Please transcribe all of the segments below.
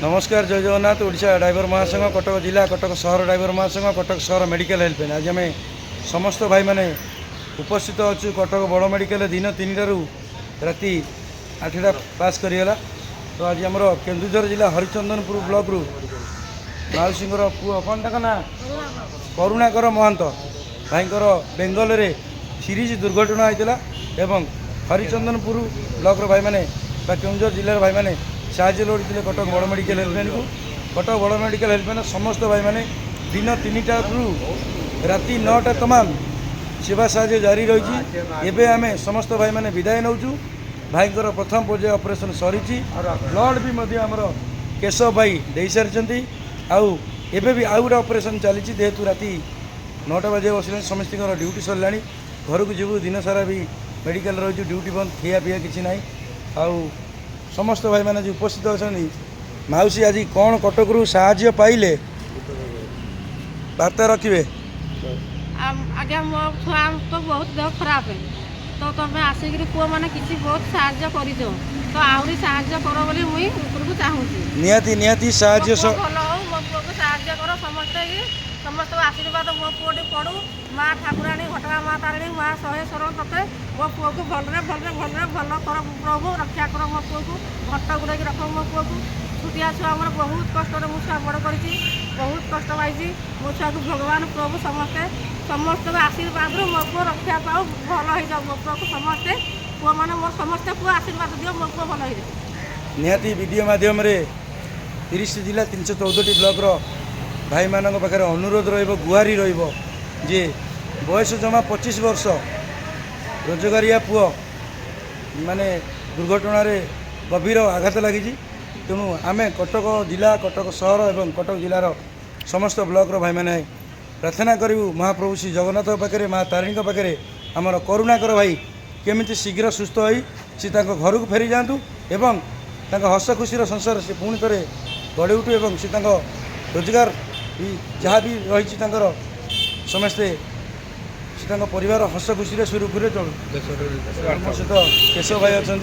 नमस्कार जय जगन्नाथ ओडिशा ड्राइवर महासंघ कटक जिला कटक सहर ड्राइवर महासंघ कटक सहर मेडिकल हेल्पलाइन आज आम समस्त भाई मैंने उपस्थित अच्छु कटक बड़ मेडिकल दिन 3 राति 8टा पास करीगला। तो आज आम केन्दुझर जिला हरिचंदनपुर ब्लॉक रु माउसीर पुओ कौन तक ना करुणाकर महंत भाईंकर बेंगल रे सीरीज दुर्घटना होता एवं हरिचंदनपुर ब्लॉक भाई मैंने केन्दुझर जिलार भाई मैंने साहय लोड़ी कटक बड़ मेडिकल हेल्पलाइन को कटक बड़ मेडिकल हेल्पलाइन समस्त भाई मैंने दिन 3टा रु राति 9टा तमाम सेवा साहय जारी रही। एवं आम समस्त भाई मैंने विदाय नौचु भाईंकर प्रथम पर्याय ऑपरेशन सरी ब्लड भी आमर केशव भाई दे सारी आउ एबे भी आउ गोटे ऑपरेशन चली जेहेतु राति 9टा बजे बस समस्त ड्यूटी सरला घर को जीव दिन सारा भी मेडिकल रही ड्यूटी बंद खिया पिया किसी ना आउ समस्त भाई मैंने उपस्थित अच्छा मौसी आज कौन कटक रु साहाय्य पाइले वार्ता रखिए। आज्ञा मो छुआ तो बहुत देह खराब है तो तुम आसिक पुओ मैंने किसी बहुत साहाय्य कर तो आहरी साहाय्य कर बोली मुई उपरको चाहूँगी निहाती निहाती साहाय्य भल हो मो पुओ को साहाय्य कर समस्ते समस्त आशीर्वाद मो पुओटी पड़ू माँ ठाकुराणी घटगा माँ तारिणी माँ शहे शरण तथे मो पुओ को भलरे भलरे भलरे भल कर प्रभु रक्षा कर मो पुओ को घट गुड़े रख मो पुओ को छुटिया छुआ मोर बहुत कष्ट मो छुआ बड़ कर बहुत कष्ट पाई मो छुआ को भगवान प्रभु समस्ते समस्त आशीर्वाद मो पुओ रक्षा पाओ भल हो जाओ मो पुओ को समस्ते पुओ मैंने मोर समस्ते पुओ आशीर्वाद दियो मो पुओ भल हो निहाती वीडियो माध्यम 30 जिला 314टी ब्लॉक भाई मानक पाखे अनुरोध रुहारी जे बयस जमा 25 वर्ष रोजगारिया पुओ माने दुर्घटना गभीर आघात लगी तेणु आम कटक जिला कटक सहर एवं कटक जिलार समस्त ब्लॉक भाई मैंने प्रार्थना करूँ महाप्रभु श्री जगन्नाथ पाखे माँ तारिणी पाखे आमर करुणाकर भाई केमिति शीघ्र सुस्थ हो सी घर को फेरी जातु एवं हस खुशी संसार से पुणी थे गढ़ी उठू एवं सी रोजगार भी जहाँ भी रही समस्ते से परिवार हस खुशी सुरुखुरे चलू सहित केशव भाई अच्छा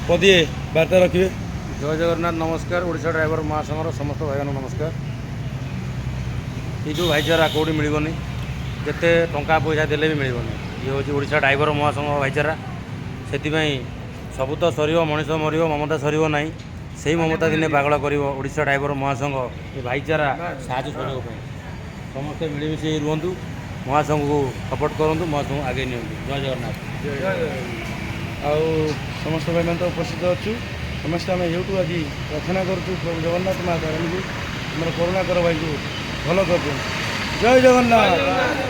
पदे वार्ता रखिए। जय जगन्नाथ नमस्कार ओडिशा ड्राइवर महासंघर समस्त भाई नमस्कार। ये जो भाईचारा कौटी मिलनी जिते टंका पैसा देले भी मिलनी ये हूँ ओडिशा ड्राइवर महासंघ भाईचारा से सब तो सर मनीष मर ममता सर ना से ममता दिने पागल कर ओडिशा ड्राइवर महासंघ ये भाईचारा साहय सहयोग समस्ते मिलमिशे रुहतु महासंघ को सपोर्ट करूँ महासंघ आगे नि जय जगन्नाथ आउ समस्त भाई मैंने तो उपस्थित अच्छु समस्त आम यूट्यूब आज प्रार्थना करूँ जगन्नाथ माँ तारिणी को आम करुणाकर भाई को भल कर जय जगन्नाथ।